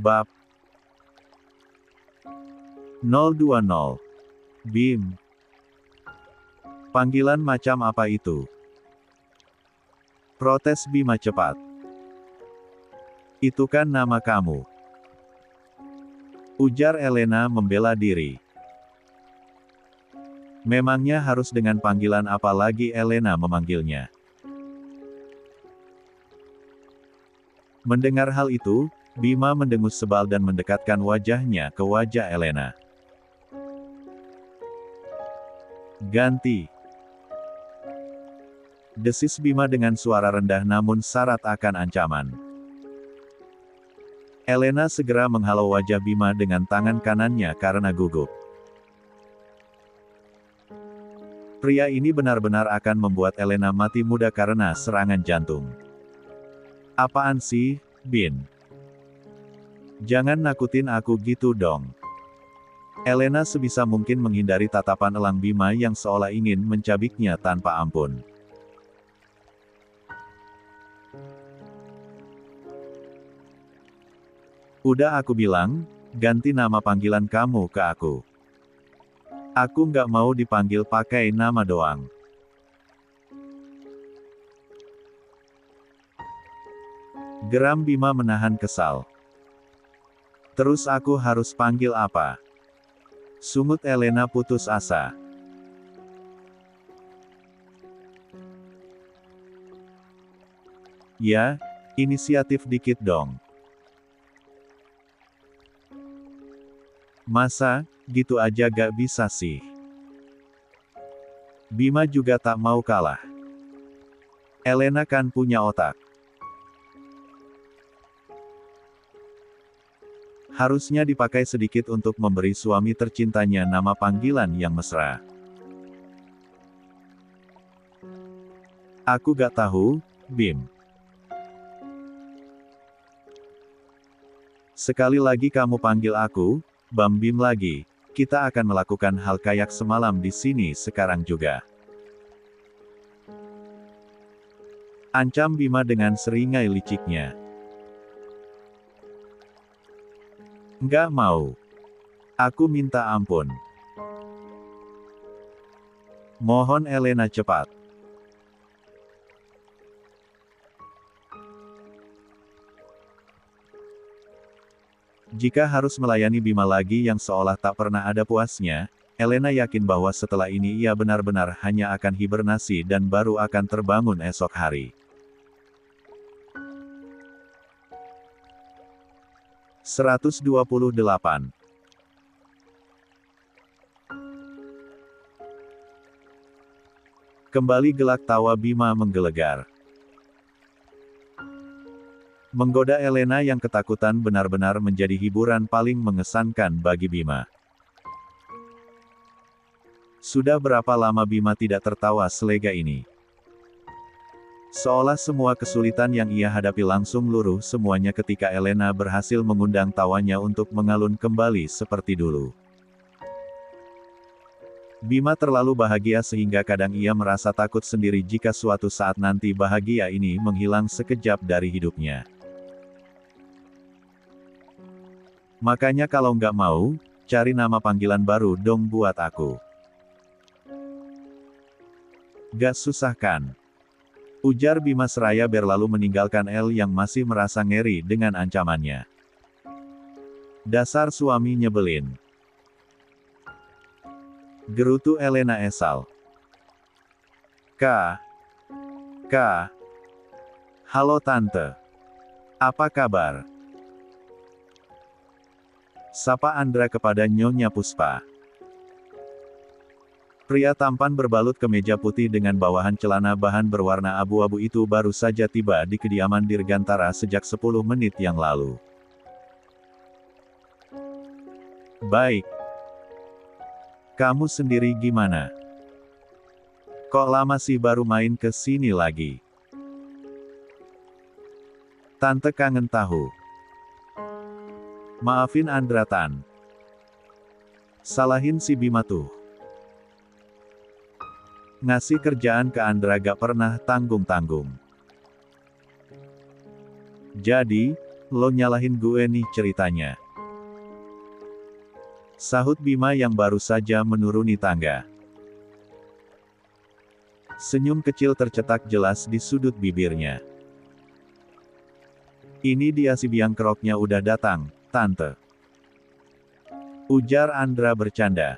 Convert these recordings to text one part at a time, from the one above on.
Bab 020. Bim. Panggilan macam apa itu? Protes Bima cepat. Itu kan nama kamu. Ujar Elena membela diri. Memangnya harus dengan panggilan apa lagi Elena memanggilnya? Mendengar hal itu, Bima mendengus sebal dan mendekatkan wajahnya ke wajah Elena. Ganti. Desis Bima dengan suara rendah namun syarat akan ancaman. Elena segera menghalau wajah Bima dengan tangan kanannya karena gugup. Pria ini benar-benar akan membuat Elena mati muda karena serangan jantung. Apaan sih, Bin? Jangan nakutin aku gitu dong. Elena sebisa mungkin menghindari tatapan elang Bima yang seolah ingin mencabiknya tanpa ampun. Udah aku bilang, ganti nama panggilan kamu ke aku. Aku nggak mau dipanggil pakai nama doang. Geram Bima menahan kesal. Terus aku harus panggil apa? Sungut Elena putus asa. Ya, inisiatif dikit dong. Masa, gitu aja gak bisa sih? Bima juga tak mau kalah. Elena kan punya otak. Harusnya dipakai sedikit untuk memberi suami tercintanya nama panggilan yang mesra. Aku gak tahu, Bim. Sekali lagi kamu panggil aku, Bam Bim lagi, kita akan melakukan hal kayak semalam di sini sekarang juga. Ancam Bima dengan seringai liciknya. Nggak mau. Aku minta ampun. Mohon Elena cepat. Jika harus melayani Bima lagi yang seolah tak pernah ada puasnya, Elena yakin bahwa setelah ini ia benar-benar hanya akan hibernasi dan baru akan terbangun esok hari. 128. Kembali gelak tawa Bima menggelegar. Menggoda Elena yang ketakutan benar-benar menjadi hiburan paling mengesankan bagi Bima. Sudah berapa lama Bima tidak tertawa selega ini? Seolah semua kesulitan yang ia hadapi langsung luruh semuanya ketika Elena berhasil mengundang tawanya untuk mengalun kembali seperti dulu. Bima terlalu bahagia sehingga kadang ia merasa takut sendiri jika suatu saat nanti bahagia ini menghilang sekejap dari hidupnya. Makanya kalau nggak mau, cari nama panggilan baru dong buat aku. Gak susah kan? Ujar Bima seraya berlalu meninggalkan El yang masih merasa ngeri dengan ancamannya. Dasar suami nyebelin. Gerutu Elena esal. Kak. Halo Tante. Apa kabar? Sapa Andra kepada Nyonya Puspa. Pria tampan berbalut kemeja putih dengan bawahan celana bahan berwarna abu-abu itu baru saja tiba di kediaman Dirgantara sejak 10 menit yang lalu. Baik. Kamu sendiri gimana? Kok lama sih baru main ke sini lagi? Tante kangen tahu. Maafin Andra Tan. Salahin si Bima tuh. Ngasih kerjaan ke Andra gak pernah tanggung-tanggung. Jadi, Lo nyalahin gue nih ceritanya. Sahut Bima yang baru saja menuruni tangga. Senyum kecil tercetak jelas di sudut bibirnya. Ini dia si biang keroknya udah datang, Tante. Ujar Andra bercanda.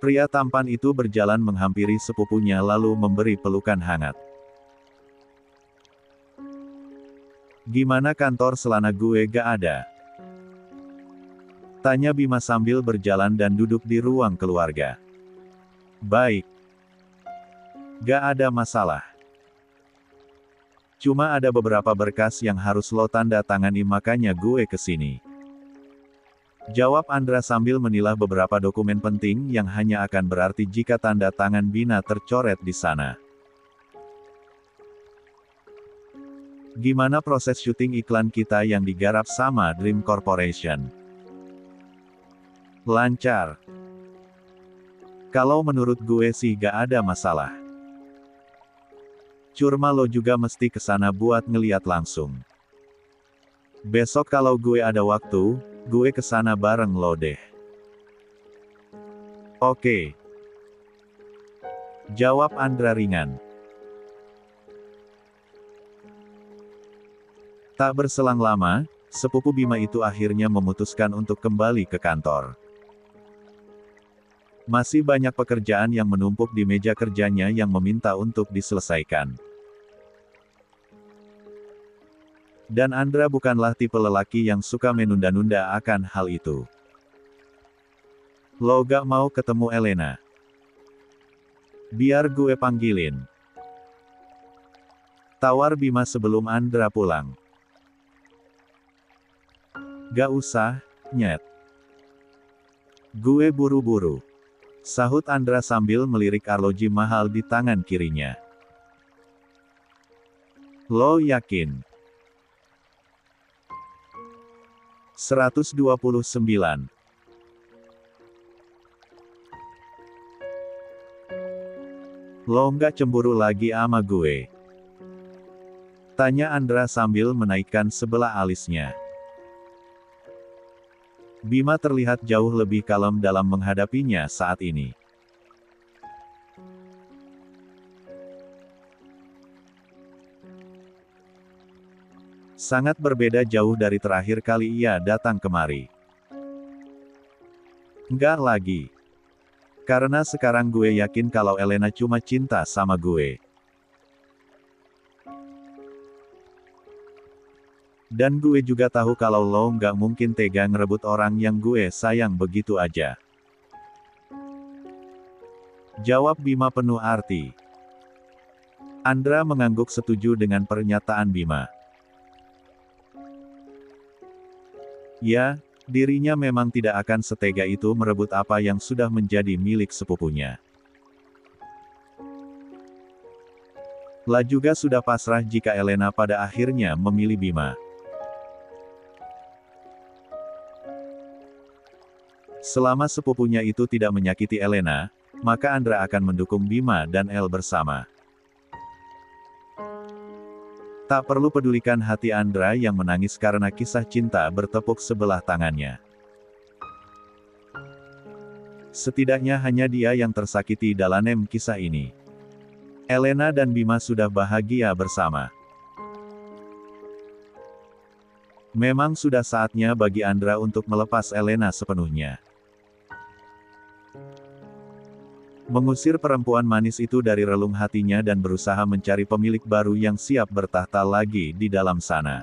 Pria tampan itu berjalan menghampiri sepupunya lalu memberi pelukan hangat. Gimana kantor selana gue gak ada? Tanya Bima sambil berjalan dan duduk di ruang keluarga. Baik. Gak ada masalah. Cuma ada beberapa berkas yang harus lo tanda tangani makanya gue kesini. Jawab Andra sambil menilah beberapa dokumen penting yang hanya akan berarti jika tanda tangan Bina tercoret di sana. Gimana proses syuting iklan kita yang digarap sama Dream Corporation? Lancar. Kalau menurut gue sih gak ada masalah. Cuma lo juga mesti kesana buat ngeliat langsung. Besok kalau gue ada waktu, gue kesana bareng lo deh. Oke. Jawab Andra ringan. Tak berselang lama, sepupu Bima itu akhirnya memutuskan untuk kembali ke kantor. Masih banyak pekerjaan yang menumpuk di meja kerjanya yang meminta untuk diselesaikan. Dan Andra bukanlah tipe lelaki yang suka menunda-nunda akan hal itu. Lo gak mau ketemu Elena? Biar gue panggilin. Tawar Bima sebelum Andra pulang. Gak usah, nyet. Gue buru-buru. Sahut Andra sambil melirik arloji mahal di tangan kirinya. Lo yakin? 129. Lo nggak cemburu lagi ama gue? Tanya Andra sambil menaikkan sebelah alisnya. Bima terlihat jauh lebih kalem dalam menghadapinya saat ini. Sangat berbeda jauh dari terakhir kali ia datang kemari. Enggak lagi. Karena sekarang gue yakin kalau Elena cuma cinta sama gue. Dan gue juga tahu kalau lo nggak mungkin tega ngerebut orang yang gue sayang begitu aja. Jawab Bima penuh arti. Andra mengangguk setuju dengan pernyataan Bima. Ya, dirinya memang tidak akan setega itu merebut apa yang sudah menjadi milik sepupunya. La juga sudah pasrah jika Elena pada akhirnya memilih Bima. Selama sepupunya itu tidak menyakiti Elena, maka Andra akan mendukung Bima dan El bersama. Tak perlu pedulikan hati Andra yang menangis karena kisah cinta bertepuk sebelah tangannya. Setidaknya hanya dia yang tersakiti dalam kisah ini. Elena dan Bima sudah bahagia bersama. Memang sudah saatnya bagi Andra untuk melepas Elena sepenuhnya. Mengusir perempuan manis itu dari relung hatinya dan berusaha mencari pemilik baru yang siap bertahta lagi di dalam sana.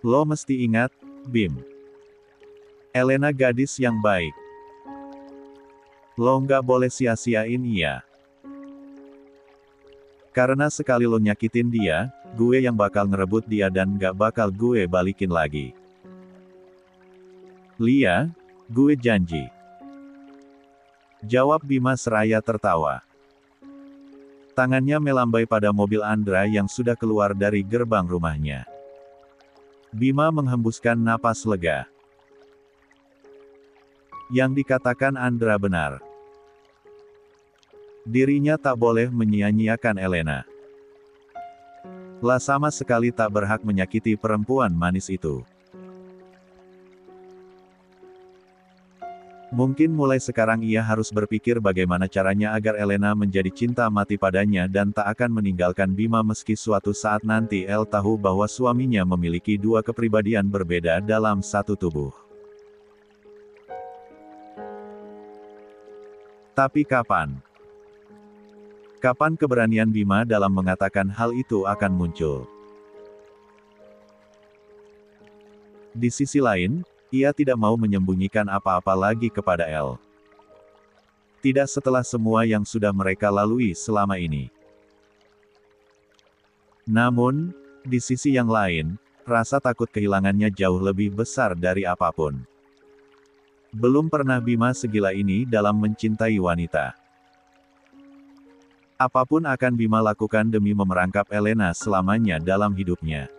Lo mesti ingat, Bim. Elena gadis yang baik. Lo nggak boleh sia-siain ia. Karena sekali lo nyakitin dia, gue yang bakal ngerebut dia dan nggak bakal gue balikin lagi. Lia, gue janji. Jawab Bima seraya tertawa. Tangannya melambai pada mobil Andra yang sudah keluar dari gerbang rumahnya. Bima menghembuskan napas lega. Yang dikatakan Andra benar. Dirinya tak boleh menyia-nyiakan Elena. Lah sama sekali tak berhak menyakiti perempuan manis itu. Mungkin mulai sekarang ia harus berpikir bagaimana caranya agar Elena menjadi cinta mati padanya dan tak akan meninggalkan Bima meski suatu saat nanti El tahu bahwa suaminya memiliki dua kepribadian berbeda dalam satu tubuh. Tapi kapan? Kapan keberanian Bima dalam mengatakan hal itu akan muncul? Di sisi lain, ia tidak mau menyembunyikan apa-apa lagi kepada El. Tidak setelah semua yang sudah mereka lalui selama ini. Namun, di sisi yang lain, rasa takut kehilangannya jauh lebih besar dari apapun. Belum pernah Bima segila ini dalam mencintai wanita. Apapun akan Bima lakukan demi memerangkap Elena selamanya dalam hidupnya.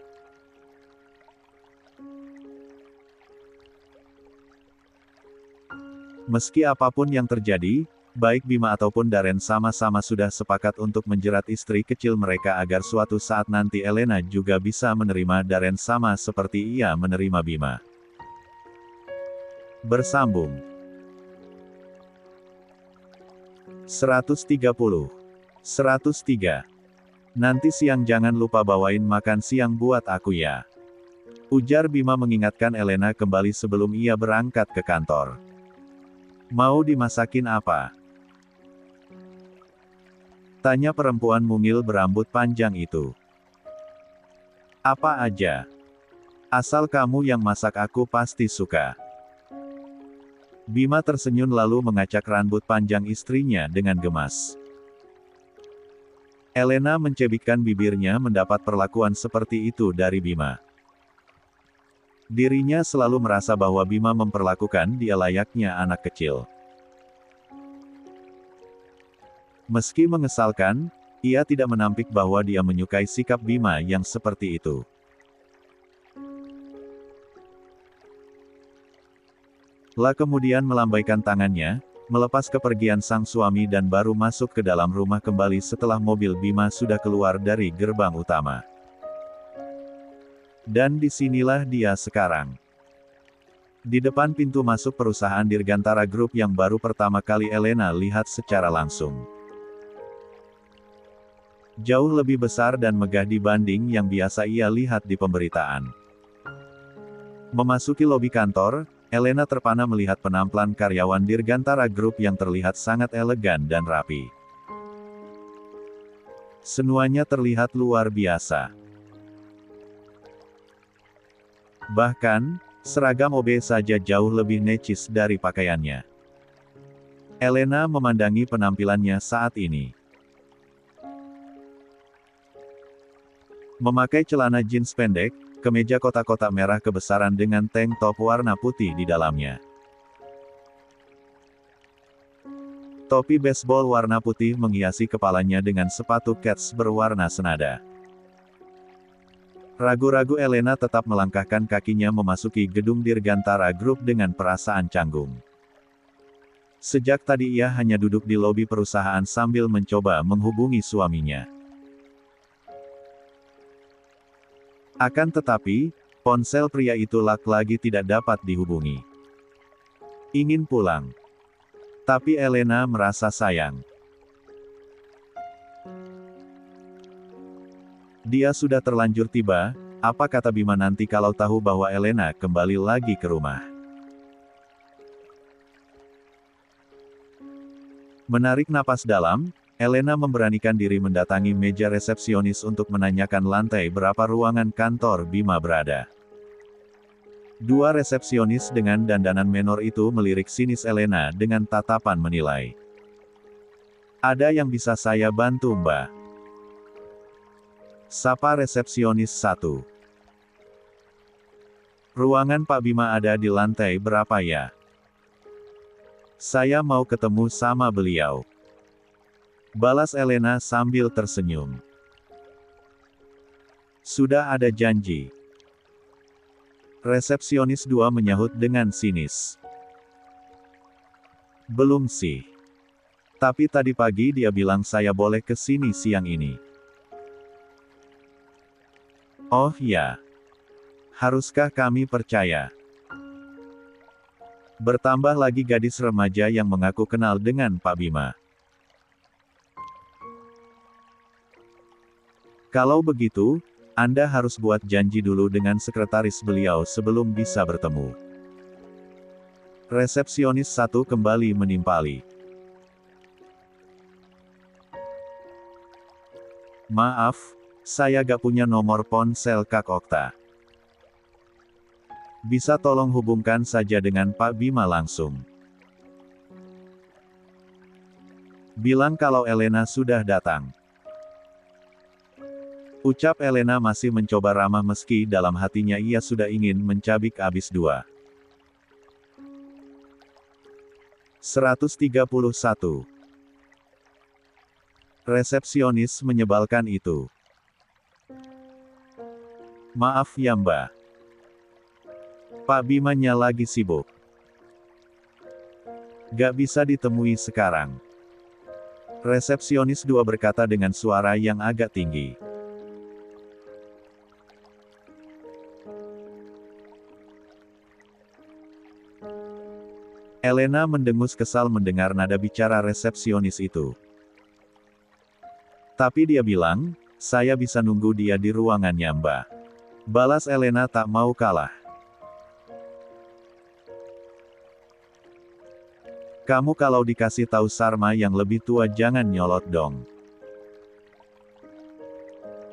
Meski apapun yang terjadi, baik Bima ataupun Darren sama-sama sudah sepakat untuk menjerat istri kecil mereka agar suatu saat nanti Elena juga bisa menerima Darren sama seperti ia menerima Bima. Bersambung 130. 103. Nanti siang jangan lupa bawain makan siang buat aku ya. Ujar Bima mengingatkan Elena kembali sebelum ia berangkat ke kantor. Mau dimasakin apa? Tanya perempuan mungil berambut panjang itu. Apa aja. Asal kamu yang masak aku pasti suka. Bima tersenyum lalu mengacak rambut panjang istrinya dengan gemas. Elena mencebikkan bibirnya mendapat perlakuan seperti itu dari Bima. Dirinya selalu merasa bahwa Bima memperlakukan dia layaknya anak kecil. Meski mengesalkan, ia tidak menampik bahwa dia menyukai sikap Bima yang seperti itu. Lah kemudian melambaikan tangannya, melepas kepergian sang suami dan baru masuk ke dalam rumah kembali setelah mobil Bima sudah keluar dari gerbang utama. Dan disinilah dia sekarang. Di depan pintu masuk perusahaan Dirgantara Group yang baru pertama kali Elena lihat secara langsung. Jauh lebih besar dan megah dibanding yang biasa ia lihat di pemberitaan. Memasuki lobi kantor, Elena terpana melihat penampilan karyawan Dirgantara Group yang terlihat sangat elegan dan rapi. Semuanya terlihat luar biasa. Bahkan, seragam OB saja jauh lebih necis dari pakaiannya. Elena memandangi penampilannya saat ini. Memakai celana jeans pendek, kemeja kotak-kotak merah kebesaran dengan tank top warna putih di dalamnya. Topi baseball warna putih menghiasi kepalanya dengan sepatu kets berwarna senada. Ragu-ragu Elena tetap melangkahkan kakinya memasuki gedung Dirgantara Group dengan perasaan canggung. Sejak tadi ia hanya duduk di lobi perusahaan sambil mencoba menghubungi suaminya. Akan tetapi, ponsel pria itu lagi tidak dapat dihubungi. Ingin pulang. Tapi Elena merasa sayang. Dia sudah terlanjur tiba, apa kata Bima nanti kalau tahu bahwa Elena kembali lagi ke rumah. Menarik napas dalam, Elena memberanikan diri mendatangi meja resepsionis untuk menanyakan lantai berapa ruangan kantor Bima berada. Dua resepsionis dengan dandanan menor itu melirik sinis Elena dengan tatapan menilai. Ada yang bisa saya bantu Mbak? Sapa resepsionis 1. Ruangan Pak Bima ada di lantai berapa ya? Saya mau ketemu sama beliau. Balas Elena sambil tersenyum. Sudah ada janji. Resepsionis 2 menyahut dengan sinis. Belum sih. Tapi tadi pagi dia bilang saya boleh ke sini siang ini. Oh ya. Haruskah kami percaya? Bertambah lagi gadis remaja yang mengaku kenal dengan Pak Bima. Kalau begitu, Anda harus buat janji dulu dengan sekretaris beliau sebelum bisa bertemu. Resepsionis satu kembali menimpali. Maaf, saya gak punya nomor ponsel Kak Okta. Bisa tolong hubungkan saja dengan Pak Bima langsung. Bilang kalau Elena sudah datang. Ucap Elena masih mencoba ramah meski dalam hatinya ia sudah ingin mencabik abis dua. 131. Resepsionis menyebalkan itu. Maaf ya Mbak. Pak Bimanya lagi sibuk. Gak bisa ditemui sekarang. Resepsionis 2 berkata dengan suara yang agak tinggi. Elena mendengus kesal mendengar nada bicara resepsionis itu. Tapi dia bilang, saya bisa nunggu dia di ruangannya Mbak. Balas Elena tak mau kalah. Kamu kalau dikasih tahu Sarma yang lebih tua jangan nyolot dong.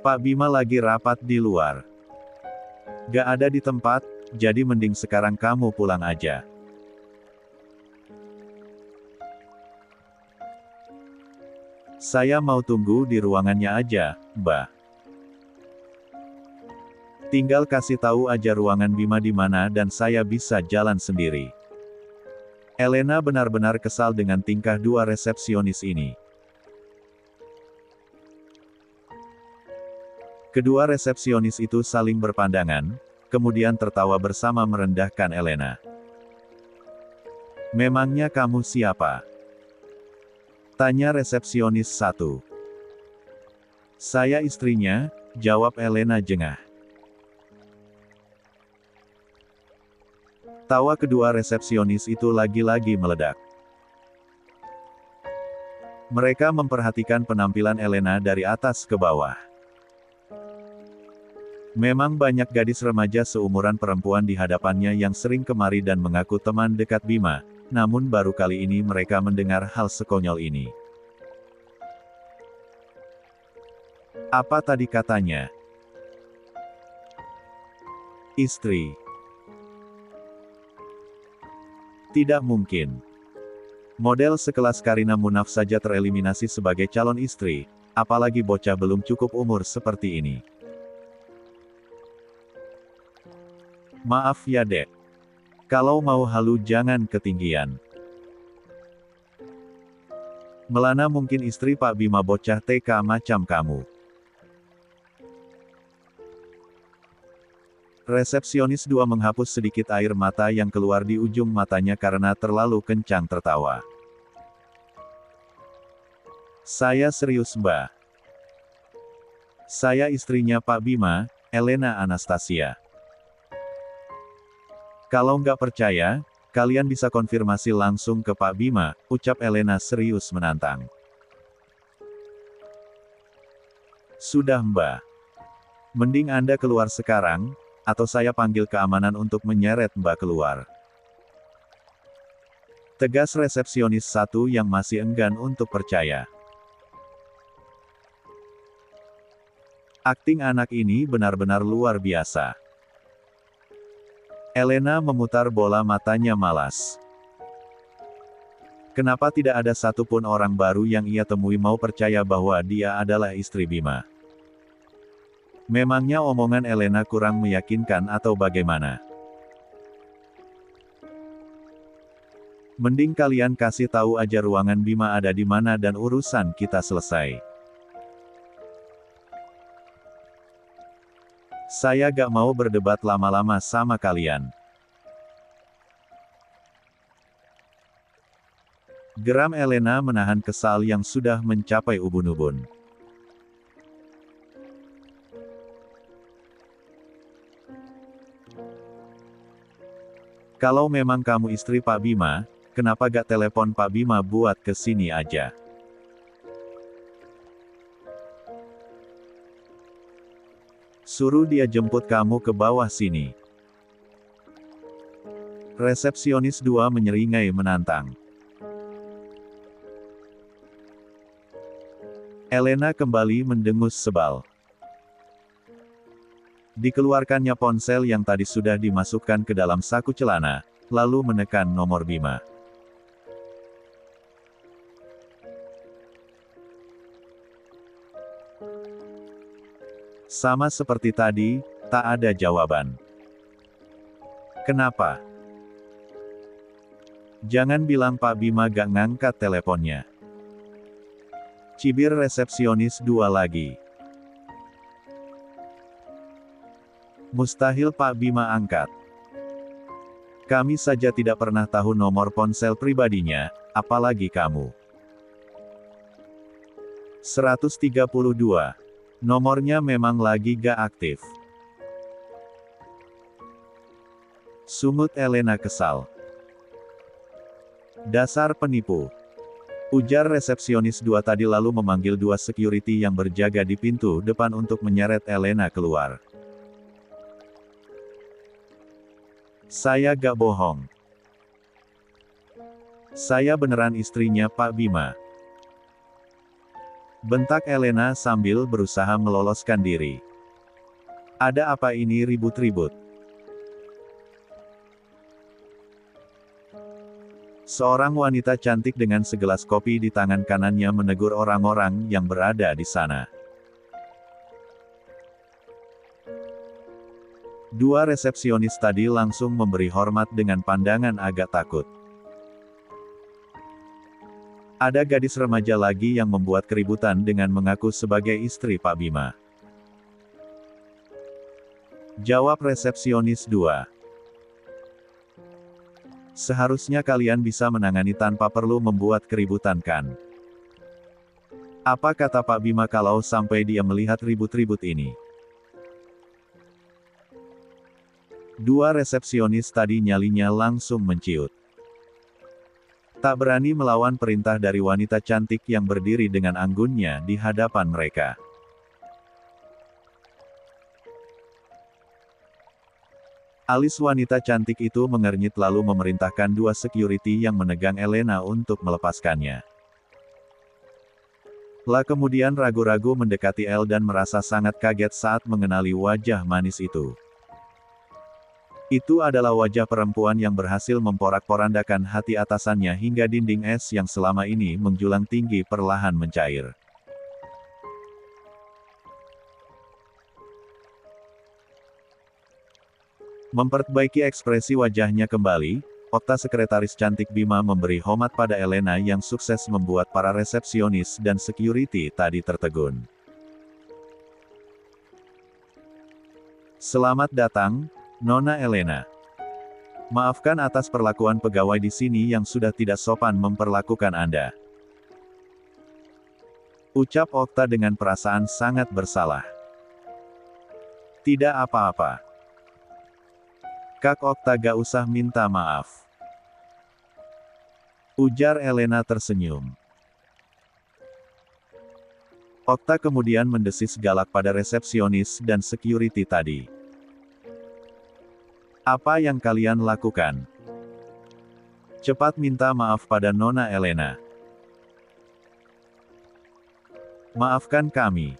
Pak Bima lagi rapat di luar. Gak ada di tempat, jadi mending sekarang kamu pulang aja. Saya mau tunggu di ruangannya aja, Mbak. Tinggal kasih tahu aja ruangan Bima di mana dan saya bisa jalan sendiri. Elena benar-benar kesal dengan tingkah 2 resepsionis ini. Kedua resepsionis itu saling berpandangan, kemudian tertawa bersama merendahkan Elena. Memangnya kamu siapa? Tanya resepsionis 1. Saya istrinya, jawab Elena jengah. Tawa kedua resepsionis itu lagi-lagi meledak. Mereka memperhatikan penampilan Elena dari atas ke bawah. Memang banyak gadis remaja seumuran perempuan di hadapannya yang sering kemari dan mengaku teman dekat Bima, namun baru kali ini mereka mendengar hal sekonyol ini. Apa tadi katanya? Istri. Tidak mungkin. Model sekelas Karina Munaf saja tereliminasi sebagai calon istri, apalagi bocah belum cukup umur seperti ini. Maaf ya Dek. Kalau mau halu jangan ketinggian. Melana mungkin istri Pak Bima bocah TK macam kamu. Resepsionis 2 menghapus sedikit air mata yang keluar di ujung matanya karena terlalu kencang tertawa. Saya serius Mbak. Saya istrinya Pak Bima, Elena Anastasia. Kalau nggak percaya, kalian bisa konfirmasi langsung ke Pak Bima, ucap Elena serius menantang. Sudah Mbak. Mending Anda keluar sekarang, atau saya panggil keamanan untuk menyeret Mbak keluar. Tegas resepsionis 1 yang masih enggan untuk percaya. Akting anak ini benar-benar luar biasa. Elena memutar bola matanya malas. Kenapa tidak ada satupun orang baru yang ia temui mau percaya bahwa dia adalah istri Bima? Memangnya omongan Elena kurang meyakinkan atau bagaimana? Mending kalian kasih tahu aja ruangan Bima ada di mana dan urusan kita selesai. Saya gak mau berdebat lama-lama sama kalian. Geram Elena menahan kesal yang sudah mencapai ubun-ubun. Kalau memang kamu istri Pak Bima, kenapa gak telepon Pak Bima buat ke sini aja? Suruh dia jemput kamu ke bawah sini. Resepsionis 2 menyeringai menantang. Elena kembali mendengus sebal. Dikeluarkannya ponsel yang tadi sudah dimasukkan ke dalam saku celana, lalu menekan nomor Bima. Sama seperti tadi, tak ada jawaban. Kenapa? Jangan bilang Pak Bima gak ngangkat teleponnya. Cibir resepsionis 2 lagi. Mustahil Pak Bima angkat. Kami saja tidak pernah tahu nomor ponsel pribadinya, apalagi kamu. 132. Nomornya memang lagi gak aktif. Sungut Elena kesal. Dasar penipu. Ujar resepsionis 2 tadi lalu memanggil 2 security yang berjaga di pintu depan untuk menyeret Elena keluar. Saya gak bohong. Saya beneran istrinya Pak Bima. Bentak Elena sambil berusaha meloloskan diri. Ada apa ini ribut-ribut? Seorang wanita cantik dengan segelas kopi di tangan kanannya menegur orang-orang yang berada di sana. 2 resepsionis tadi langsung memberi hormat dengan pandangan agak takut. Ada gadis remaja lagi yang membuat keributan dengan mengaku sebagai istri Pak Bima. Jawab resepsionis 2. Seharusnya kalian bisa menangani tanpa perlu membuat keributan kan? Apa kata Pak Bima kalau sampai dia melihat ribut-ribut ini? 2 resepsionis tadi nyalinya langsung menciut. Tak berani melawan perintah dari wanita cantik yang berdiri dengan anggunnya di hadapan mereka. Alis wanita cantik itu mengernyit lalu memerintahkan 2 security yang menegang Elena untuk melepaskannya. Lah kemudian ragu-ragu mendekati El dan merasa sangat kaget saat mengenali wajah manis itu. Itu adalah wajah perempuan yang berhasil memporak-porandakan hati atasannya hingga dinding es yang selama ini menjulang tinggi perlahan mencair. Memperbaiki ekspresi wajahnya kembali, Okta sekretaris cantik Bima memberi hormat pada Elena yang sukses membuat para resepsionis dan security tadi tertegun. Selamat datang, Nona Elena. Maafkan atas perlakuan pegawai di sini yang sudah tidak sopan memperlakukan Anda. Ucap Okta dengan perasaan sangat bersalah. Tidak apa-apa. Kak Okta gak usah minta maaf. Ujar Elena tersenyum. Okta kemudian mendesis galak pada resepsionis dan security tadi. Apa yang kalian lakukan? Cepat minta maaf pada Nona Elena. Maafkan kami.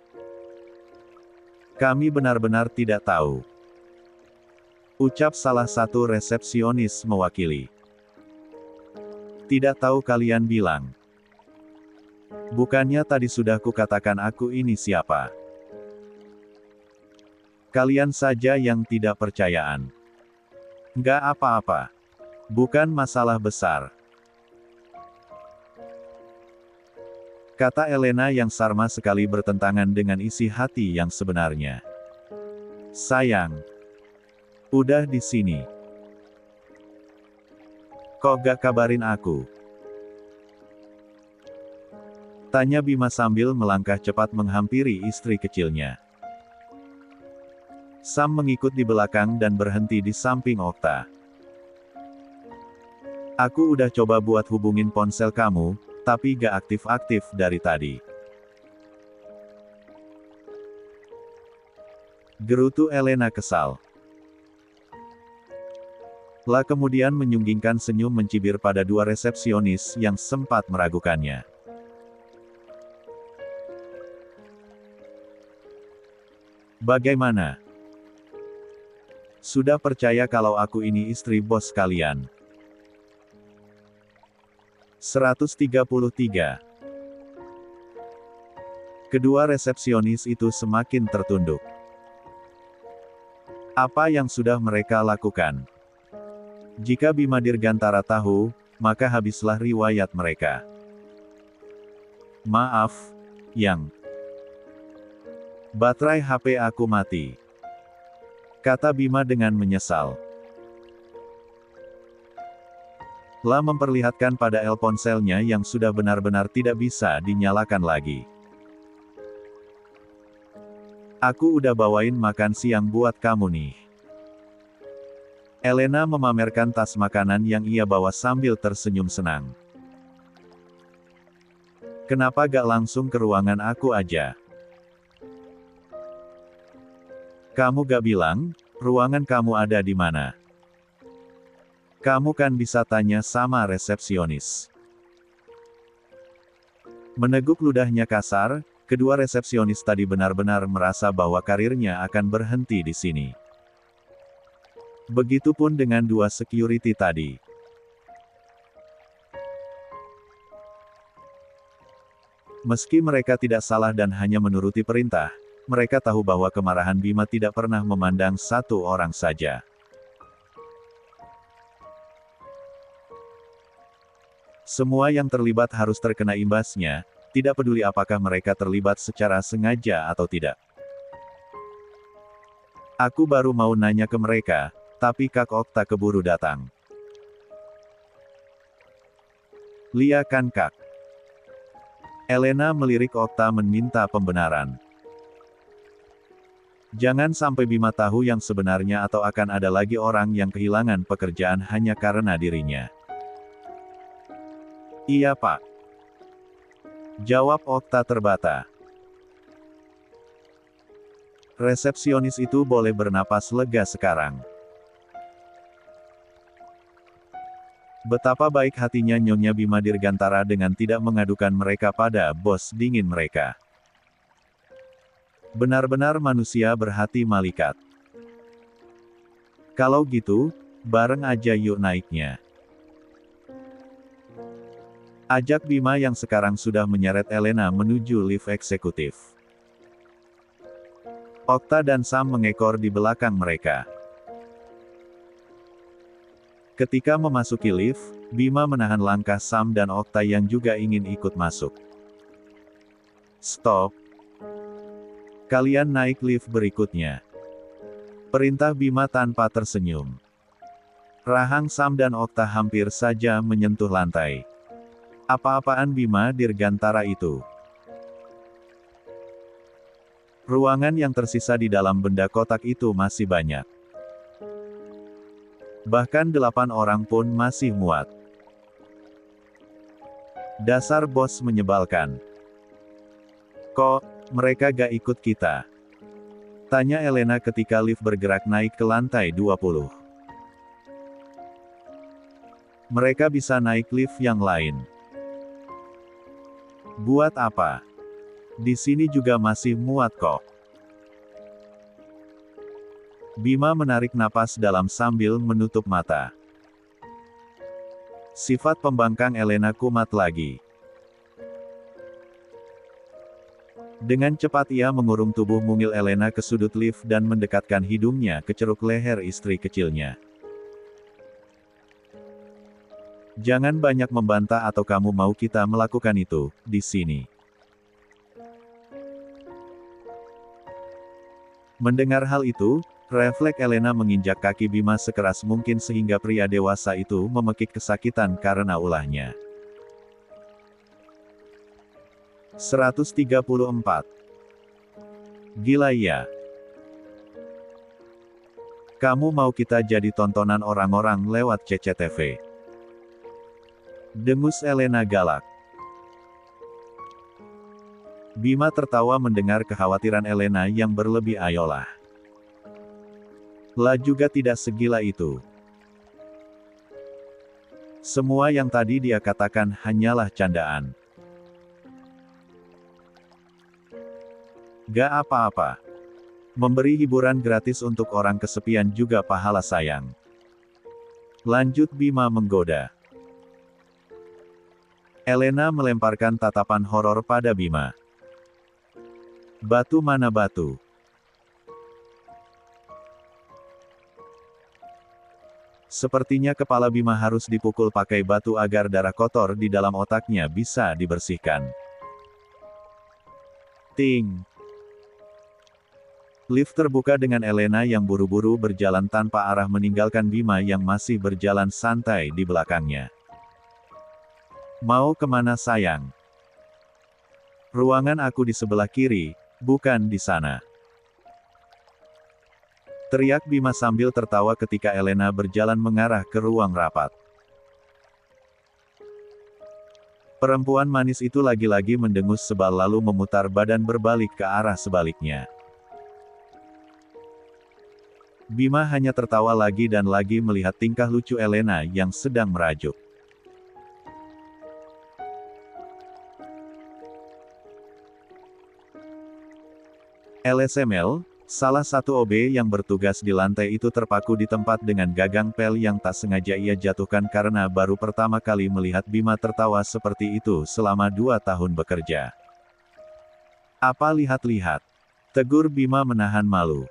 Kami benar-benar tidak tahu. Ucap salah satu resepsionis mewakili. Tidak tahu kalian bilang. Bukannya tadi sudah kukatakan aku ini siapa? Kalian saja yang tidak percayaan. Nggak apa-apa. Bukan masalah besar. Kata Elena yang sama sekali bertentangan dengan isi hati yang sebenarnya. Sayang. Udah di sini. Kok gak kabarin aku? Tanya Bima sambil melangkah cepat menghampiri istri kecilnya. Sam mengikut di belakang dan berhenti di samping Okta. Aku udah coba buat hubungin ponsel kamu, tapi gak aktif-aktif dari tadi. Gerutu Elena kesal. La kemudian menyunggingkan senyum mencibir pada dua resepsionis yang sempat meragukannya. Bagaimana? Sudah percaya kalau aku ini istri bos kalian? 133. Kedua resepsionis itu semakin tertunduk. Apa yang sudah mereka lakukan? Jika Bima Dirgantara tahu, maka habislah riwayat mereka. Maaf, Yang. Baterai HP aku mati, kata Bima dengan menyesal. La memperlihatkan pada ponselnya yang sudah benar-benar tidak bisa dinyalakan lagi. Aku udah bawain makan siang buat kamu nih. Elena memamerkan tas makanan yang ia bawa sambil tersenyum senang. Kenapa gak langsung ke ruangan aku aja? Kamu gak bilang, ruangan kamu ada di mana? Kamu kan bisa tanya sama resepsionis. Meneguk ludahnya kasar, kedua resepsionis tadi benar-benar merasa bahwa karirnya akan berhenti di sini. Begitupun dengan dua security tadi. Meski mereka tidak salah dan hanya menuruti perintah, mereka tahu bahwa kemarahan Bima tidak pernah memandang satu orang saja. Semua yang terlibat harus terkena imbasnya, tidak peduli apakah mereka terlibat secara sengaja atau tidak. Aku baru mau nanya ke mereka, tapi Kak Okta keburu datang. Lia kan Kak? Elena melirik Okta meminta pembenaran. Jangan sampai Bima tahu yang sebenarnya atau akan ada lagi orang yang kehilangan pekerjaan hanya karena dirinya. Iya Pak. Jawab Okta terbata. Resepsionis itu boleh bernapas lega sekarang. Betapa baik hatinya Nyonya Bima Dirgantara dengan tidak mengadukan mereka pada bos dingin mereka. Benar-benar manusia berhati malaikat. Kalau gitu, bareng aja yuk naiknya. Ajak Bima yang sekarang sudah menyeret Elena menuju lift eksekutif. Okta dan Sam mengekor di belakang mereka. Ketika memasuki lift, Bima menahan langkah Sam dan Okta yang juga ingin ikut masuk. Stop. Kalian naik lift berikutnya. Perintah Bima tanpa tersenyum. Rahang Sam dan Okta hampir saja menyentuh lantai. Apa-apaan Bima Dirgantara itu? Ruangan yang tersisa di dalam benda kotak itu masih banyak. Bahkan 8 orang pun masih muat. Dasar bos menyebalkan. Kok, mereka gak ikut kita? Tanya Elena ketika lift bergerak naik ke lantai 20. Mereka bisa naik lift yang lain. Buat apa? Di sini juga masih muat kok. Bima menarik napas dalam sambil menutup mata. Sifat pembangkang Elena kumat lagi. Dengan cepat ia mengurung tubuh mungil Elena ke sudut lift dan mendekatkan hidungnya ke ceruk leher istri kecilnya. Jangan banyak membantah atau kamu mau kita melakukan itu, di sini. Mendengar hal itu, refleks Elena menginjak kaki Bima sekeras mungkin sehingga pria dewasa itu memekik kesakitan karena ulahnya. 134. Gila ya. Kamu mau kita jadi tontonan orang-orang lewat CCTV? Dengus Elena galak. Bima tertawa mendengar kekhawatiran Elena yang berlebih. Ayolah. Lah juga tidak segila itu. Semua yang tadi dia katakan hanyalah candaan. Gak apa-apa. Memberi hiburan gratis untuk orang kesepian juga pahala sayang. Lanjut Bima menggoda. Elena melemparkan tatapan horor pada Bima. Batu mana batu? Sepertinya kepala Bima harus dipukul pakai batu agar darah kotor di dalam otaknya bisa dibersihkan. Ting. Lift terbuka dengan Elena yang buru-buru berjalan tanpa arah meninggalkan Bima yang masih berjalan santai di belakangnya. Mau kemana sayang? Ruangan aku di sebelah kiri, bukan di sana. Teriak Bima sambil tertawa ketika Elena berjalan mengarah ke ruang rapat. Perempuan manis itu lagi-lagi mendengus sebal lalu memutar badan berbalik ke arah sebaliknya. Bima hanya tertawa lagi dan lagi melihat tingkah lucu Elena yang sedang merajuk. LSML, salah satu OB yang bertugas di lantai itu terpaku di tempat dengan gagang pel yang tak sengaja ia jatuhkan karena baru pertama kali melihat Bima tertawa seperti itu selama 2 tahun bekerja. Apa lihat-lihat? Tegur Bima menahan malu.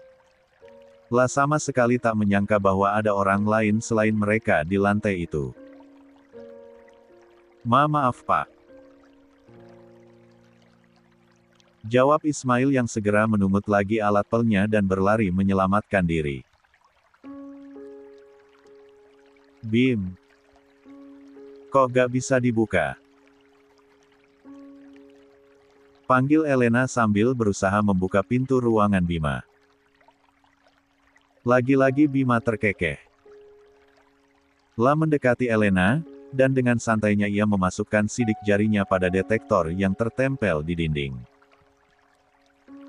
Lah sama sekali tak menyangka bahwa ada orang lain selain mereka di lantai itu. Maaf Pak. Jawab Ismail yang segera menungut lagi alat pelnya dan berlari menyelamatkan diri. Bim. Kok gak bisa dibuka? Panggil Elena sambil berusaha membuka pintu ruangan Bima. Lagi-lagi Bima terkekeh. Lah mendekati Elena, dan dengan santainya ia memasukkan sidik jarinya pada detektor yang tertempel di dinding.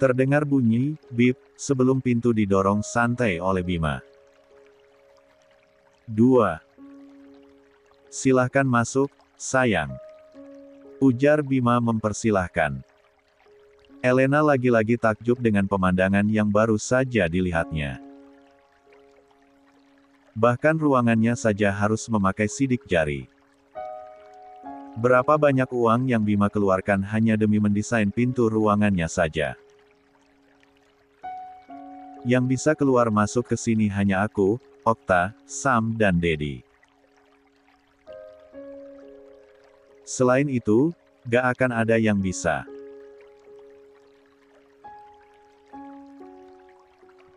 Terdengar bunyi, bip, sebelum pintu didorong santai oleh Bima. 2. Silahkan masuk, sayang. Ujar Bima mempersilahkan. Elena lagi-lagi takjub dengan pemandangan yang baru saja dilihatnya. Bahkan ruangannya saja harus memakai sidik jari. Berapa banyak uang yang Bima keluarkan hanya demi mendesain pintu ruangannya saja. Yang bisa keluar masuk ke sini hanya aku, Okta, Sam dan Dedi. Selain itu, gak akan ada yang bisa.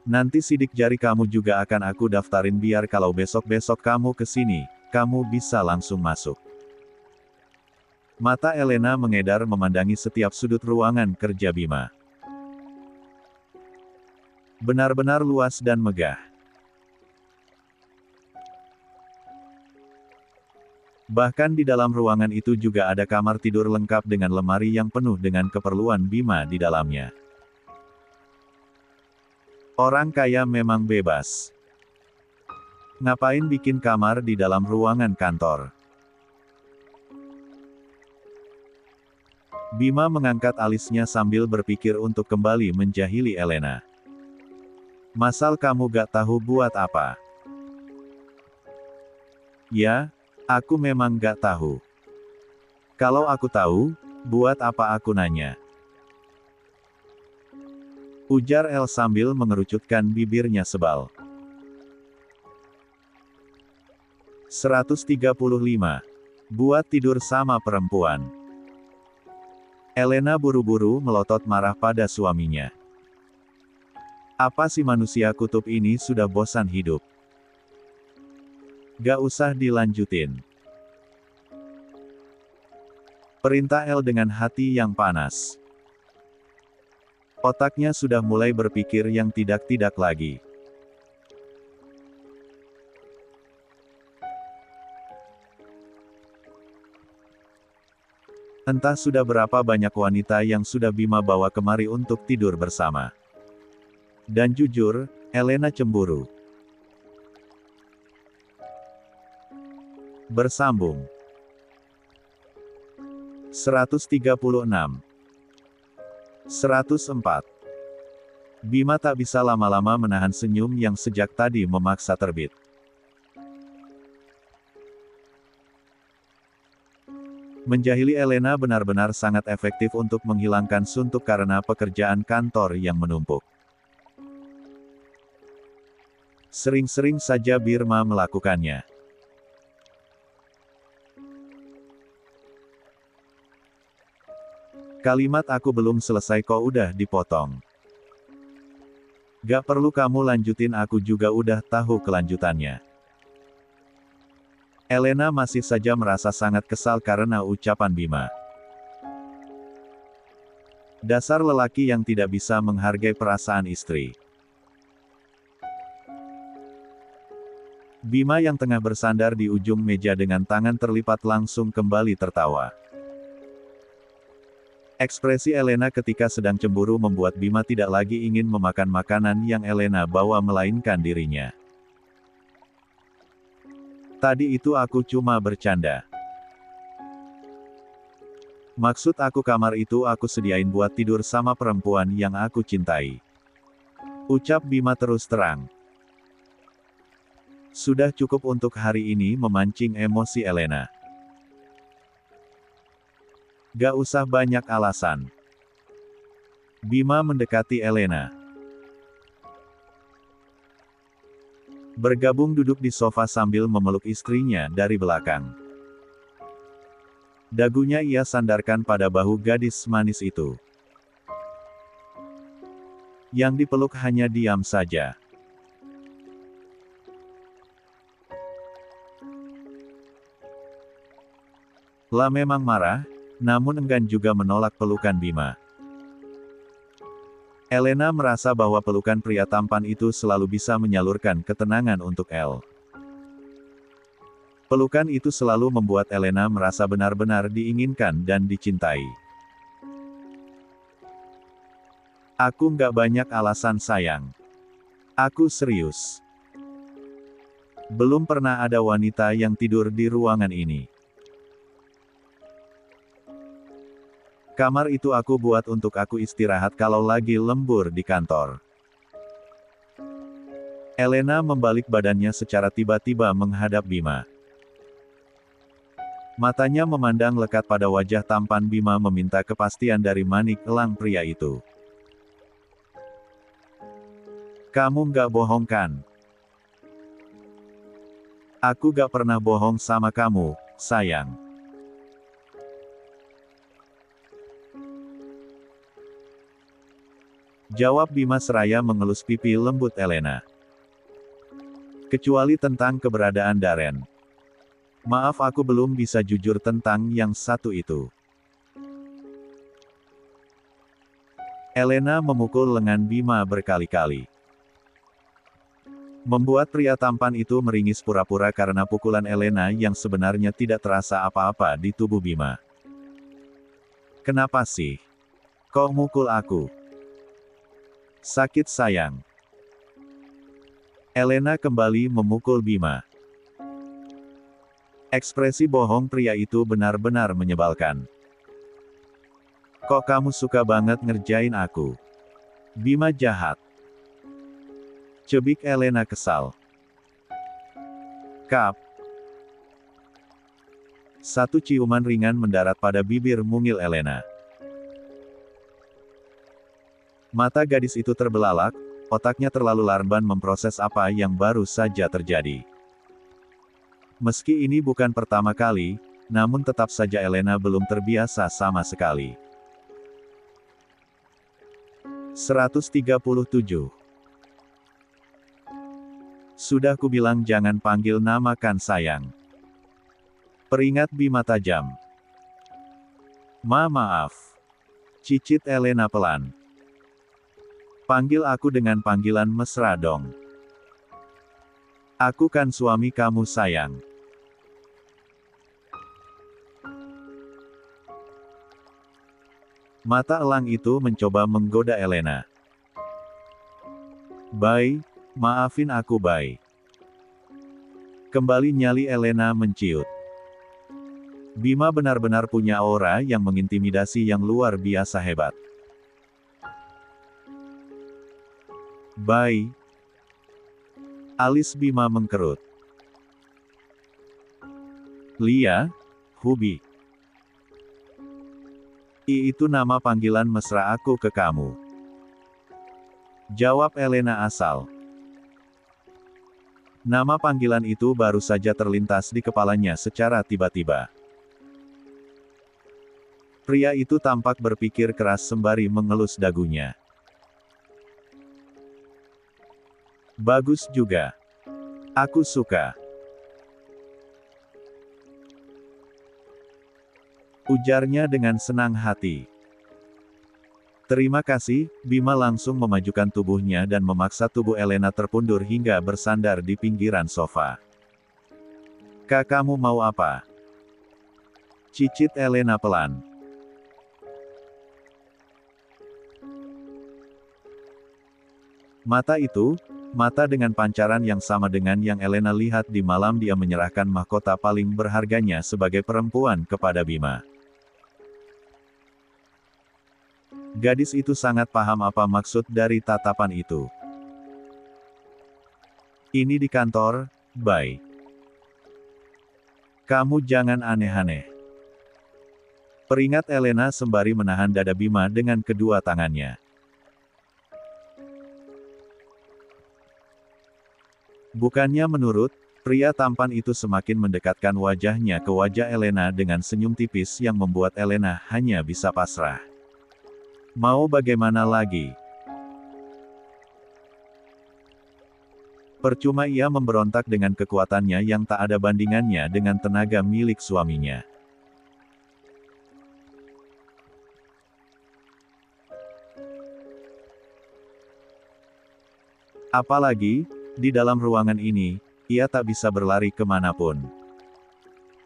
Nanti sidik jari kamu juga akan aku daftarin biar kalau besok-besok kamu ke sini, kamu bisa langsung masuk. Mata Elena mengedar memandangi setiap sudut ruangan kerja Bima. Benar-benar luas dan megah. Bahkan di dalam ruangan itu juga ada kamar tidur lengkap dengan lemari yang penuh dengan keperluan Bima di dalamnya. Orang kaya memang bebas. Ngapain bikin kamar di dalam ruangan kantor? Bima mengangkat alisnya sambil berpikir untuk kembali menjahili Elena. Masal kamu gak tahu buat apa? Ya, aku memang gak tahu. Kalau aku tahu, buat apa aku nanya? Ujar El sambil mengerucutkan bibirnya sebal. 135. Buat tidur sama perempuan. Elena buru-buru melotot marah pada suaminya. Apa si manusia kutub ini sudah bosan hidup? Gak usah dilanjutin. Perintah El dengan hati yang panas. Otaknya sudah mulai berpikir yang tidak-tidak lagi. Entah sudah berapa banyak wanita yang sudah Bima bawa kemari untuk tidur bersama. Dan jujur, Elena cemburu. Bersambung. 136. 104. Bima tak bisa lama-lama menahan senyum yang sejak tadi memaksa terbit. Menjahili Elena benar-benar sangat efektif untuk menghilangkan suntuk karena pekerjaan kantor yang menumpuk. Sering-sering saja Birma melakukannya. Kalimat aku belum selesai kok udah dipotong. Gak perlu kamu lanjutin, aku juga udah tahu kelanjutannya. Elena masih saja merasa sangat kesal karena ucapan Bima. Dasar lelaki yang tidak bisa menghargai perasaan istri. Bima yang tengah bersandar di ujung meja dengan tangan terlipat langsung kembali tertawa. Ekspresi Elena ketika sedang cemburu membuat Bima tidak lagi ingin memakan makanan yang Elena bawa melainkan dirinya. Tadi itu aku cuma bercanda. Maksud aku kamar itu aku sediain buat tidur sama perempuan yang aku cintai. Ucap Bima terus terang. Sudah cukup untuk hari ini memancing emosi Elena. Gak usah banyak alasan. Bima mendekati Elena. Bergabung duduk di sofa sambil memeluk istrinya dari belakang. Dagunya ia sandarkan pada bahu gadis manis itu. Yang dipeluk hanya diam saja. La memang marah, namun enggan juga menolak pelukan Bima. Elena merasa bahwa pelukan pria tampan itu selalu bisa menyalurkan ketenangan untuk El. Pelukan itu selalu membuat Elena merasa benar-benar diinginkan dan dicintai. Aku nggak banyak alasan sayang. Aku serius. Belum pernah ada wanita yang tidur di ruangan ini. Kamar itu aku buat untuk aku istirahat kalau lagi lembur di kantor. Elena membalik badannya secara tiba-tiba menghadap Bima. Matanya memandang lekat pada wajah tampan Bima meminta kepastian dari manik elang pria itu. Kamu nggak bohong kan? Aku gak pernah bohong sama kamu, sayang. Jawab Bima seraya mengelus pipi lembut Elena. Kecuali tentang keberadaan Darren. Maaf aku belum bisa jujur tentang yang satu itu. Elena memukul lengan Bima berkali-kali. Membuat pria tampan itu meringis pura-pura karena pukulan Elena yang sebenarnya tidak terasa apa-apa di tubuh Bima. Kenapa sih? Kok mukul aku? Sakit sayang. Elena kembali memukul Bima. Ekspresi bohong pria itu benar-benar menyebalkan. Kok kamu suka banget ngerjain aku? Bima jahat. Cebik Elena kesal. Kap. Satu ciuman ringan mendarat pada bibir mungil Elena. Mata gadis itu terbelalak, otaknya terlalu lamban memproses apa yang baru saja terjadi. Meski ini bukan pertama kali, namun tetap saja Elena belum terbiasa sama sekali. 137. Sudah kubilang jangan panggil nama kan sayang. Peringat Bima tajam. Maaf. Cicit Elena pelan. Panggil aku dengan panggilan mesra dong. Aku kan suami kamu sayang. Mata elang itu mencoba menggoda Elena. Bai, maafin aku Bai. Kembali nyali Elena menciut. Bima benar-benar punya aura yang mengintimidasi yang luar biasa hebat. Bai. Alis Bima mengkerut. Lia, Hubi. Itu nama panggilan mesra aku ke kamu. Jawab Elena asal. Nama panggilan itu baru saja terlintas di kepalanya secara tiba-tiba. Pria itu tampak berpikir keras sembari mengelus dagunya. Bagus juga. Aku suka. Ujarnya dengan senang hati. Terima kasih, Bima langsung memajukan tubuhnya dan memaksa tubuh Elena terpundur hingga bersandar di pinggiran sofa. Kamu mau apa? Cicit Elena pelan. Mata itu, mata dengan pancaran yang sama dengan yang Elena lihat di malam dia menyerahkan mahkota paling berharganya sebagai perempuan kepada Bima. Gadis itu sangat paham apa maksud dari tatapan itu. Ini di kantor, Bai. Kamu jangan aneh-aneh. Peringat Elena sembari menahan dada Bima dengan kedua tangannya. Bukannya menurut, pria tampan itu semakin mendekatkan wajahnya ke wajah Elena dengan senyum tipis yang membuat Elena hanya bisa pasrah. Mau bagaimana lagi? Percuma ia memberontak dengan kekuatannya yang tak ada bandingannya dengan tenaga milik suaminya. Apalagi, di dalam ruangan ini, ia tak bisa berlari kemanapun.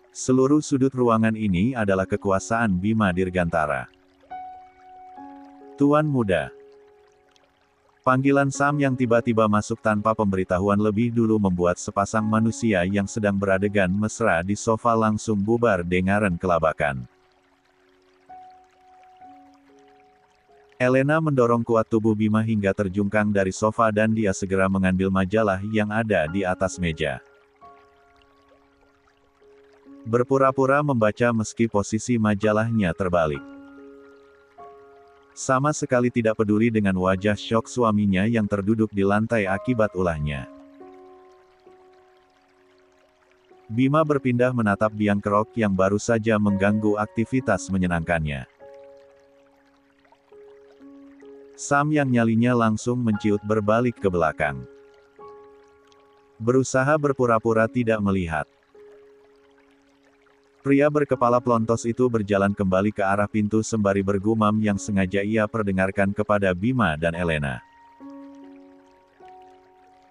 Seluruh sudut ruangan ini adalah kekuasaan Bima Dirgantara. Tuan Muda. Panggilan Sam yang tiba-tiba masuk tanpa pemberitahuan lebih dulu membuat sepasang manusia yang sedang beradegan mesra di sofa langsung bubar dengaran kelabakan. Elena mendorong kuat tubuh Bima hingga terjungkang dari sofa dan dia segera mengambil majalah yang ada di atas meja. Berpura-pura membaca meski posisi majalahnya terbalik. Sama sekali tidak peduli dengan wajah syok suaminya yang terduduk di lantai akibat ulahnya. Bima berpindah menatap biang kerok yang baru saja mengganggu aktivitas menyenangkannya. Sam yang nyalinya langsung menciut berbalik ke belakang. Berusaha berpura-pura tidak melihat. Pria berkepala pelontos itu berjalan kembali ke arah pintu sembari bergumam yang sengaja ia perdengarkan kepada Bima dan Elena.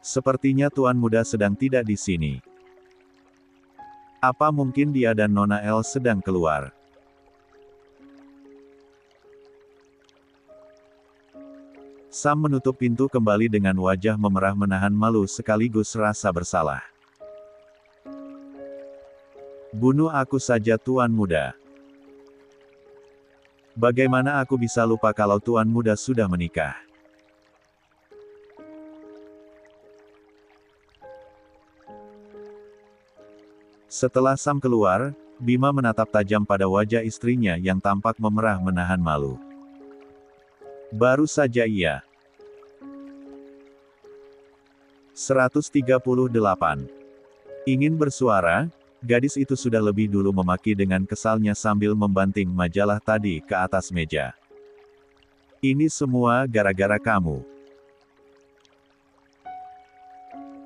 Sepertinya Tuan Muda sedang tidak di sini. Apa mungkin dia dan Nona El sedang keluar? Sam menutup pintu kembali dengan wajah memerah menahan malu sekaligus rasa bersalah. Bunuh aku saja Tuan Muda. Bagaimana aku bisa lupa kalau Tuan Muda sudah menikah? Setelah Sam keluar, Bima menatap tajam pada wajah istrinya yang tampak memerah menahan malu. Baru saja ia 138. Ingin bersuara, gadis itu sudah lebih dulu memaki dengan kesalnya sambil membanting majalah tadi ke atas meja. Ini semua gara-gara kamu.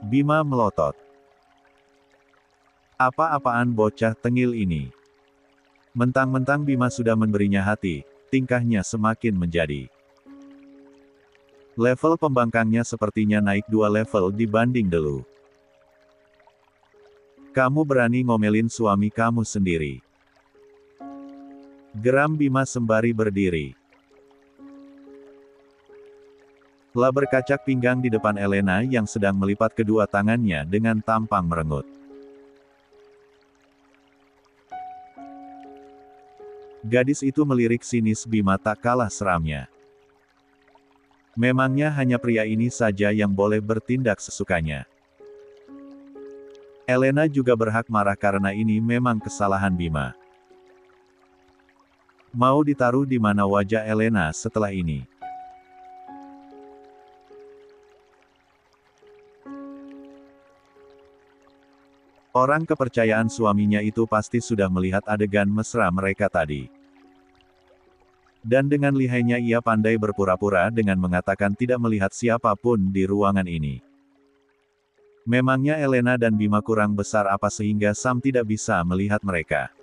Bima melotot. Apa-apaan bocah tengil ini? Mentang-mentang Bima sudah memberinya hati, tingkahnya semakin menjadi. Level pembangkangnya sepertinya naik 2 level dibanding dulu. Kamu berani ngomelin suami kamu sendiri. Geram Bima sembari berdiri. La berkacak pinggang di depan Elena yang sedang melipat kedua tangannya dengan tampang merengut. Gadis itu melirik sinis Bima tak kalah seramnya. Memangnya hanya pria ini saja yang boleh bertindak sesukanya. Elena juga berhak marah karena ini memang kesalahan Bima. Mau ditaruh di mana wajah Elena setelah ini? Orang kepercayaan suaminya itu pasti sudah melihat adegan mesra mereka tadi. Dan dengan lihainya ia pandai berpura-pura dengan mengatakan tidak melihat siapapun di ruangan ini. Memangnya Elena dan Bima kurang besar apa sehingga Sam tidak bisa melihat mereka?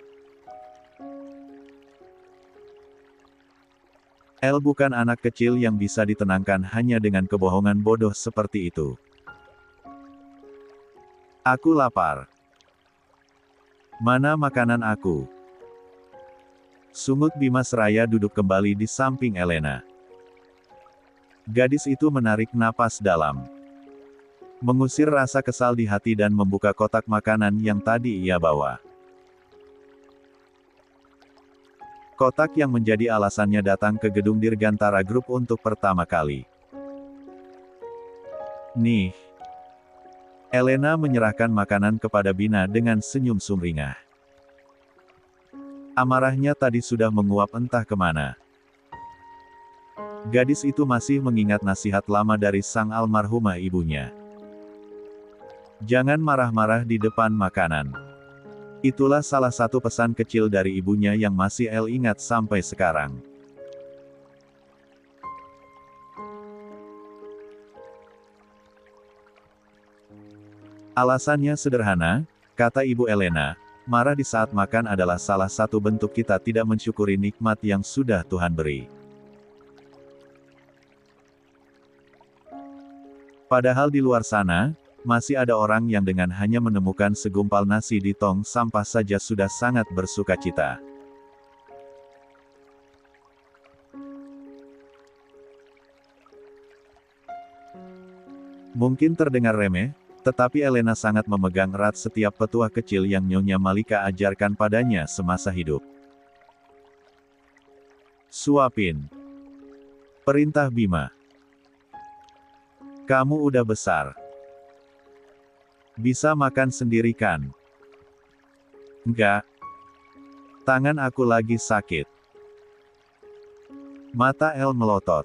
El bukan anak kecil yang bisa ditenangkan hanya dengan kebohongan bodoh seperti itu. Aku lapar. Mana makanan aku? Sungut Bima seraya duduk kembali di samping Elena. Gadis itu menarik napas dalam. Mengusir rasa kesal di hati dan membuka kotak makanan yang tadi ia bawa. Kotak yang menjadi alasannya datang ke gedung Dirgantara Group untuk pertama kali. Nih. Elena menyerahkan makanan kepada Bina dengan senyum sumringah. Amarahnya tadi sudah menguap entah kemana. Gadis itu masih mengingat nasihat lama dari sang almarhumah ibunya. Jangan marah-marah di depan makanan. Itulah salah satu pesan kecil dari ibunya yang masih El ingat sampai sekarang. Alasannya sederhana, kata Ibu Elena, marah di saat makan adalah salah satu bentuk kita tidak mensyukuri nikmat yang sudah Tuhan beri. Padahal di luar sana, masih ada orang yang dengan hanya menemukan segumpal nasi di tong sampah saja sudah sangat bersukacita. Mungkin terdengar remeh, tetapi Elena sangat memegang erat setiap petuah kecil yang Nyonya Malika ajarkan padanya semasa hidup. Suapin. Perintah Bima. Kamu udah besar. Bisa makan sendiri kan? Enggak. Tangan aku lagi sakit. Mata El melotot.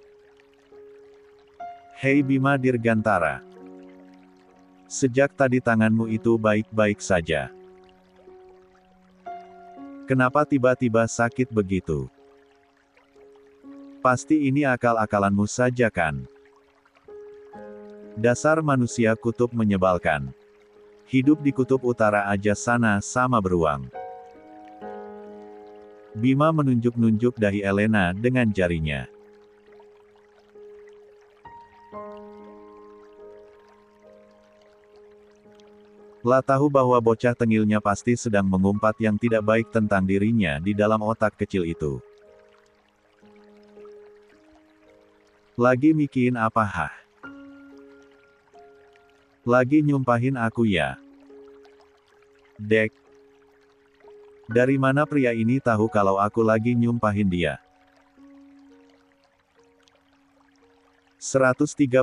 Hei Bima Dirgantara. Sejak tadi tanganmu itu baik-baik saja. Kenapa tiba-tiba sakit begitu? Pasti ini akal-akalanmu saja kan? Dasar manusia kutub menyebalkan. Hidup di kutub utara aja sana sama beruang. Bima menunjuk-nunjuk dahi Elena dengan jarinya. La tahu bahwa bocah tengilnya pasti sedang mengumpat yang tidak baik tentang dirinya di dalam otak kecil itu. Lagi mikirin apa hah? Lagi nyumpahin aku ya? Dek. Dari mana pria ini tahu kalau aku lagi nyumpahin dia? 139.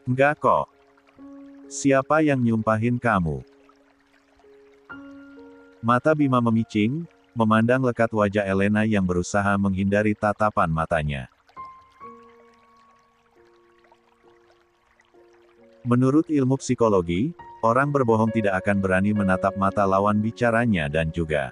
Enggak kok. Siapa yang nyumpahin kamu? Mata Bima memicing, memandang lekat wajah Elena yang berusaha menghindari tatapan matanya. Menurut ilmu psikologi, orang berbohong tidak akan berani menatap mata lawan bicaranya dan juga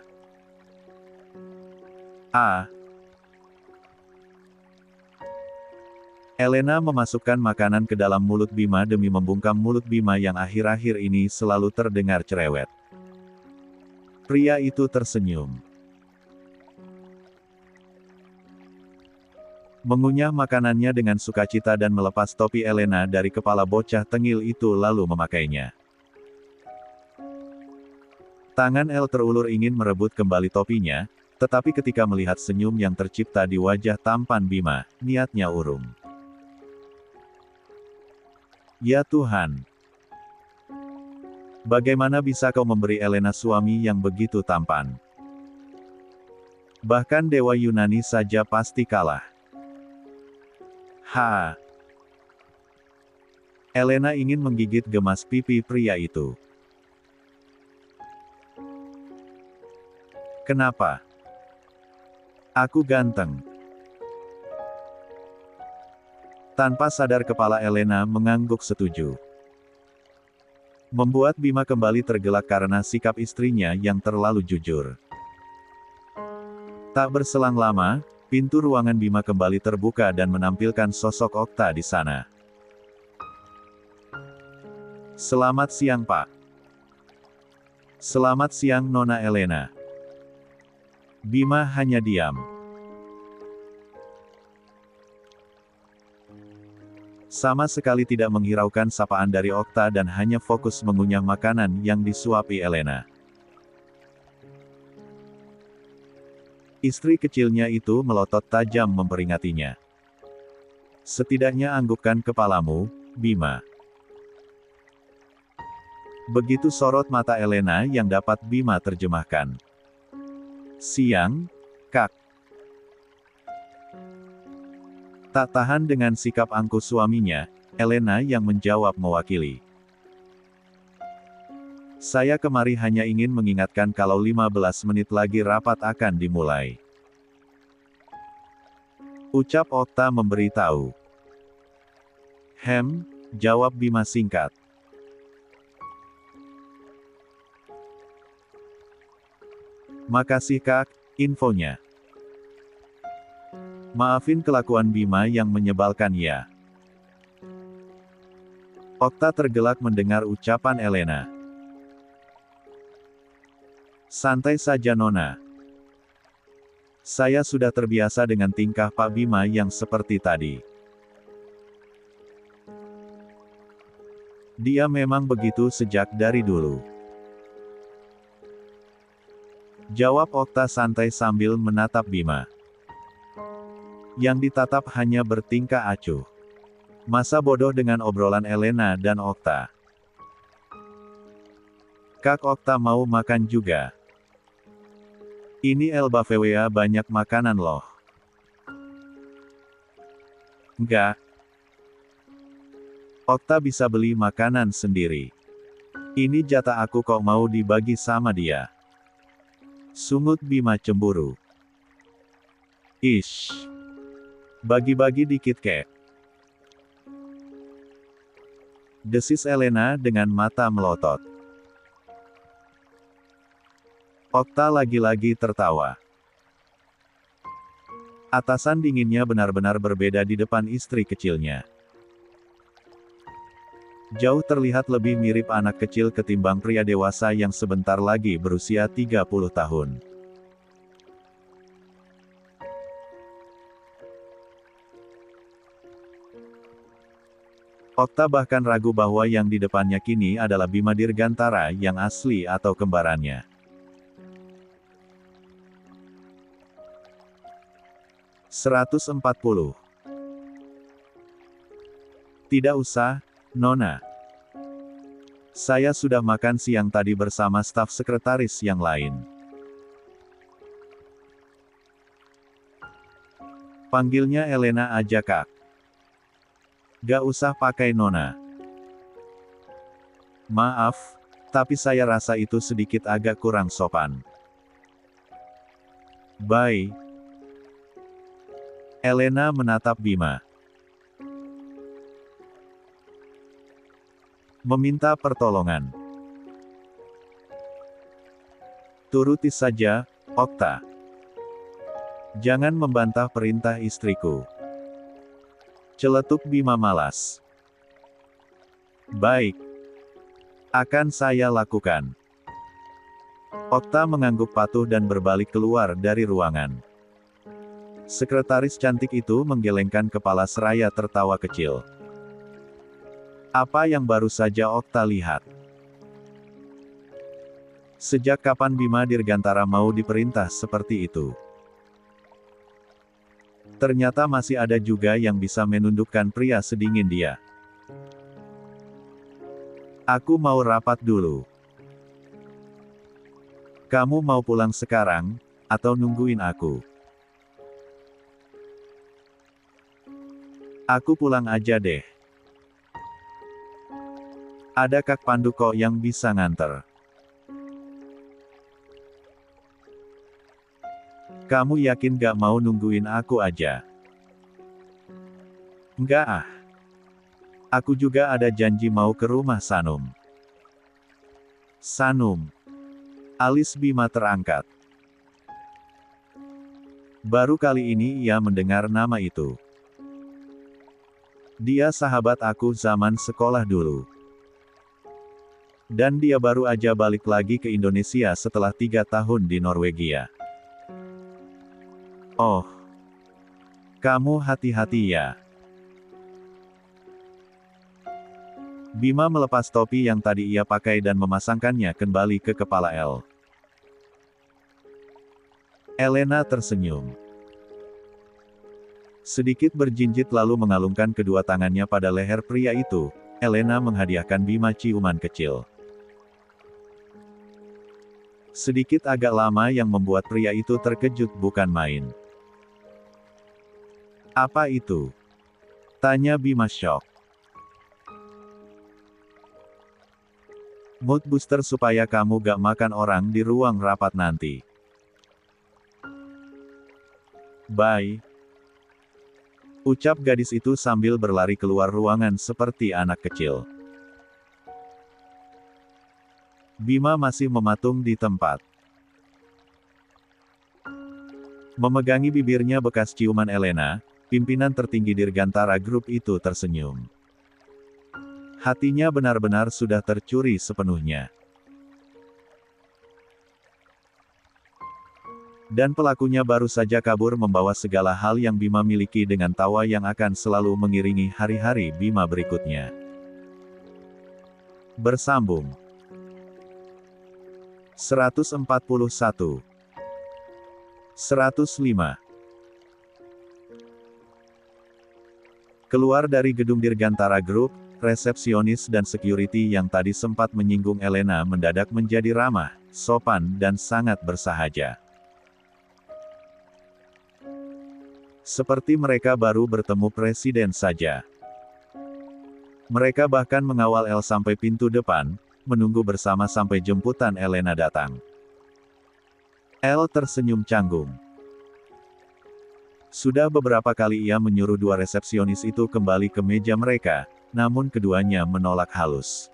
Elena memasukkan makanan ke dalam mulut Bima demi membungkam mulut Bima yang akhir-akhir ini selalu terdengar cerewet. Pria itu tersenyum. Mengunyah makanannya dengan sukacita dan melepas topi Elena dari kepala bocah tengil itu lalu memakainya. Tangan El terulur ingin merebut kembali topinya, Tetapi ketika melihat senyum yang tercipta di wajah tampan Bima, niatnya urung. Ya Tuhan! Bagaimana bisa kau memberi Elena suami yang begitu tampan? Bahkan dewa Yunani saja pasti kalah. Ha! Elena ingin menggigit gemas pipi pria itu. Kenapa? Aku ganteng. Tanpa sadar kepala Elena mengangguk setuju. Membuat Bima kembali tergelak karena sikap istrinya yang terlalu jujur. Tak berselang lama, pintu ruangan Bima kembali terbuka dan menampilkan sosok Okta di sana. Selamat siang Pak. Selamat siang Nona Elena. Bima hanya diam. Sama sekali tidak menghiraukan sapaan dari Okta dan hanya fokus mengunyah makanan yang disuapi Elena. Istri kecilnya itu melotot tajam memperingatinya. Setidaknya anggukkan kepalamu, Bima. Begitu sorot mata Elena yang dapat Bima terjemahkan. Siang, Kak. Tak tahan dengan sikap angkuh suaminya, Elena yang menjawab mewakili. Saya kemari hanya ingin mengingatkan kalau 15 menit lagi rapat akan dimulai. Ucap Okta memberitahu. Jawab Bima singkat. Makasih Kak, infonya. Maafin kelakuan Bima yang menyebalkan ya. Okta tergelak mendengar ucapan Elena. Santai saja Nona. Saya sudah terbiasa dengan tingkah Pak Bima yang seperti tadi. Dia memang begitu sejak dari dulu. Jawab Okta santai sambil menatap Bima. Yang ditatap hanya bertingkah acuh. Masa bodoh dengan obrolan Elena dan Okta. Kak Okta mau makan juga. Ini Elba VWA banyak makanan loh. Enggak. Okta bisa beli makanan sendiri. Ini jatah aku kok mau dibagi sama dia. Sungut Bima cemburu. Ish. Bagi-bagi dikit kek. Desis Elena dengan mata melotot. Okta lagi-lagi tertawa. Atasan dinginnya benar-benar berbeda di depan istri kecilnya. Jauh terlihat lebih mirip anak kecil ketimbang pria dewasa yang sebentar lagi berusia 30 tahun. Okta bahkan ragu bahwa yang di depannya kini adalah Bima Dirgantara yang asli atau kembarannya. "140. Tidak usah, Nona. Saya sudah makan siang tadi bersama staf sekretaris yang lain. Panggilnya Elena aja Kak. Gak usah pakai Nona. Maaf, tapi saya rasa itu sedikit agak kurang sopan. Bye." Elena menatap Bima. Meminta pertolongan. Turuti saja, Okta. Jangan membantah perintah istriku. Celetuk Bima malas. Baik. Akan saya lakukan. Okta mengangguk patuh dan berbalik keluar dari ruangan. Sekretaris cantik itu menggelengkan kepala seraya tertawa kecil. Apa yang baru saja Okta lihat? Sejak kapan Bima Dirgantara mau diperintah seperti itu? Ternyata masih ada juga yang bisa menundukkan pria sedingin dia. Aku mau rapat dulu. Kamu mau pulang sekarang, atau nungguin aku? Aku pulang aja deh. Ada Kak Pandu kok yang bisa nganter. Kamu yakin gak mau nungguin aku aja? Enggak ah. Aku juga ada janji mau ke rumah Sanum. Sanum. Alis Bima terangkat. Baru kali ini ia mendengar nama itu. Dia sahabat aku zaman sekolah dulu. Dan dia baru aja balik lagi ke Indonesia setelah 3 tahun di Norwegia. Oh. Kamu hati-hati ya. Bima melepas topi yang tadi ia pakai dan memasangkannya kembali ke kepala El. Elena tersenyum. Sedikit berjinjit lalu mengalungkan kedua tangannya pada leher pria itu. Elena menghadiahkan Bima ciuman kecil. Sedikit agak lama yang membuat pria itu terkejut bukan main. Apa itu? Tanya Bima shock. Mood booster supaya kamu gak makan orang di ruang rapat nanti. Bye. Ucap gadis itu sambil berlari keluar ruangan seperti anak kecil. Bima masih mematung di tempat. Memegangi bibirnya bekas ciuman Elena, pimpinan tertinggi Dirgantara Group itu tersenyum. Hatinya benar-benar sudah tercuri sepenuhnya. Dan pelakunya baru saja kabur membawa segala hal yang Bima miliki dengan tawa yang akan selalu mengiringi hari-hari Bima berikutnya. Bersambung 141 105 Keluar dari gedung Dirgantara Group, resepsionis dan security yang tadi sempat menyinggung Elena mendadak menjadi ramah, sopan dan sangat bersahaja. Seperti mereka baru bertemu presiden saja. Mereka bahkan mengawal El sampai pintu depan, menunggu bersama sampai jemputan Elena datang. El tersenyum canggung. Sudah beberapa kali ia menyuruh dua resepsionis itu kembali ke meja mereka, namun keduanya menolak halus.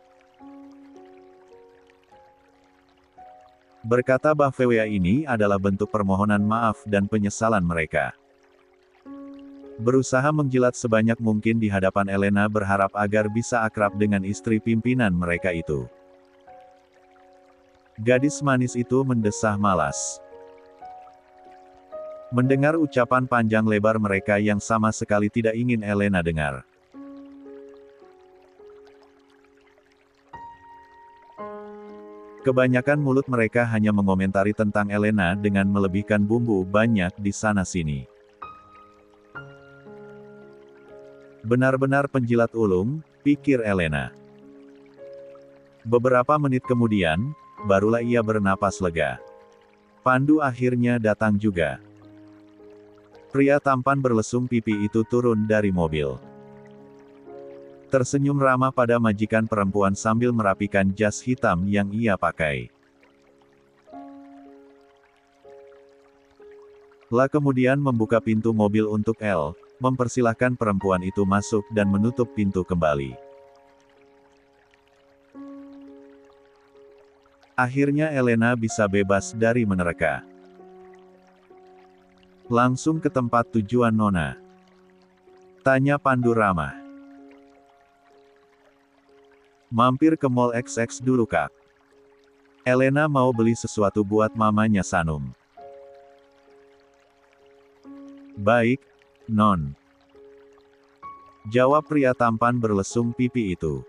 Berkata bahwa ini adalah bentuk permohonan maaf dan penyesalan mereka. Berusaha menjilat sebanyak mungkin di hadapan Elena berharap agar bisa akrab dengan istri pimpinan mereka itu. Gadis manis itu mendesah malas. Mendengar ucapan panjang lebar mereka yang sama sekali tidak ingin Elena dengar. Kebanyakan mulut mereka hanya mengomentari tentang Elena dengan melebihkan bumbu banyak di sana-sini. Benar-benar penjilat ulung, pikir Elena. Beberapa menit kemudian, barulah ia bernapas lega. Pandu akhirnya datang juga. Pria tampan berlesung pipi itu turun dari mobil. Tersenyum ramah pada majikan perempuan sambil merapikan jas hitam yang ia pakai. La kemudian membuka pintu mobil untuk El, mempersilahkan perempuan itu masuk dan menutup pintu kembali. Akhirnya Elena bisa bebas dari menerka. Langsung ke tempat tujuan Nona. Tanya Pandu ramah. Mampir ke Mall XX dulu Kak. Elena mau beli sesuatu buat mamanya Sanum. Baik, Non. Jawab pria tampan berlesung pipi itu.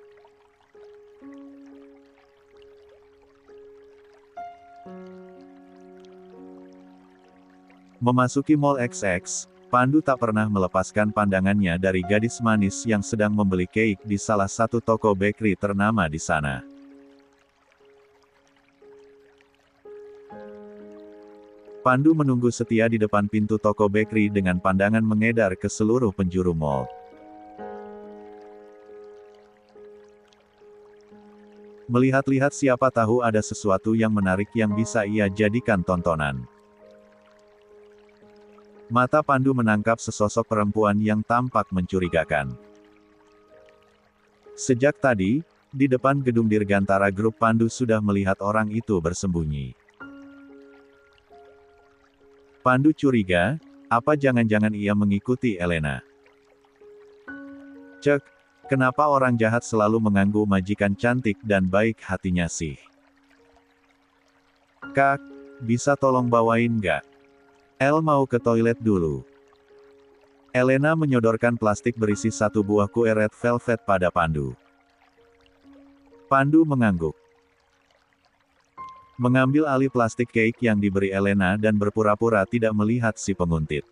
Memasuki Mall XX, Pandu tak pernah melepaskan pandangannya dari gadis manis yang sedang membeli cake di salah satu toko bakery ternama di sana. Pandu menunggu setia di depan pintu toko bakery dengan pandangan mengedar ke seluruh penjuru mall. Melihat-lihat siapa tahu ada sesuatu yang menarik yang bisa ia jadikan tontonan. Mata Pandu menangkap sesosok perempuan yang tampak mencurigakan. Sejak tadi, di depan gedung Dirgantara Group Pandu sudah melihat orang itu bersembunyi. Pandu curiga, apa jangan-jangan ia mengikuti Elena? Cek, kenapa orang jahat selalu mengganggu majikan cantik dan baik hatinya sih? Kak, bisa tolong bawain nggak? El mau ke toilet dulu. Elena menyodorkan plastik berisi satu buah kue red velvet pada Pandu. Pandu mengangguk. Mengambil alih plastik cake yang diberi Elena dan berpura-pura tidak melihat si penguntit.